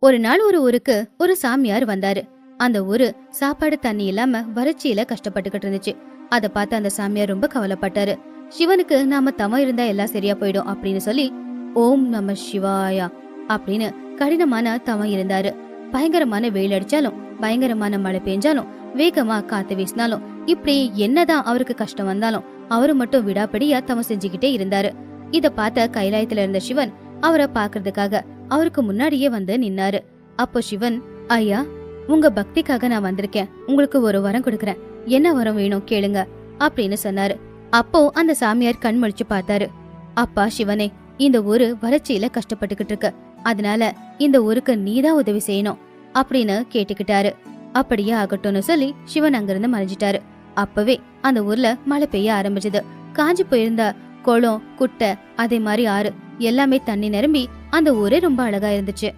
ஒரு நாள் ஒரு ஊருக்கு ஒரு சாமியார் வந்தாரு. அந்த ஊரு சாப்பாடு தண்ணி இல்லாம வறட்சியில கஷ்டப்பட்டுக்கிட்டு இருந்துச்சு. அத பார்த்து அந்த சாமியார் ரொம்ப கவலைப்பட்டாரு. சிவனுக்கு நாம தவம் இருந்தா எல்லாம் சரியா போயிடும் அப்படின்னு சொல்லி ஓம் நம சிவாயா அப்படின்னு கடினமான தவம் இருந்தாரு. பயங்கரமான வெயில் அடிச்சாலும், பயங்கரமான மழை பெஞ்சாலும், வேகமா காத்து வீசினாலும், இப்படி என்னதான் அவருக்கு கஷ்டம் வந்தாலும் அவரு மட்டும் விடாப்படியா தவம் செஞ்சுக்கிட்டே இருந்தாரு. இத பார்த்த கைலாயத்துல இருந்த சிவன் அவரை பாக்குறதுக்காக அவருக்கு முன்னாடியே வந்து நின்னாரு. அப்போ சிவன், ஐயா, உங்க பக்திக்காக நான் வந்திருக்கேன். உங்களுக்கு ஒரு வரம் கொடுக்கறேன். என்ன வரம் வேணும் கேளுங்க அப்படின்னு சொன்னாரு. அப்போ அந்த சாமியார் கண் முழிச்சு பார்த்தாரு. அப்பா சிவனே, இந்த ஊரு வறட்சியில கஷ்டப்பட்டுக்கிட்டு இருக்கு. அதனால இந்த ஊருக்கு நீதான் உதவி செய்யணும் அப்படின்னு கேட்டுக்கிட்டாரு. அப்படியே ஆகட்டும்னு சொல்லி சிவன் அங்கிருந்து மறைஞ்சிட்டாரு. அப்பவே அந்த ஊர்ல மழை பெய்ய ஆரம்பிச்சது. காஞ்சி போயிருந்த குளம், குட்டை, அதே மாதிரி ஆறு எல்லாமே தண்ணி நிரம்பி அந்த ஊரே ரொம்ப அழகா இருந்துச்சு.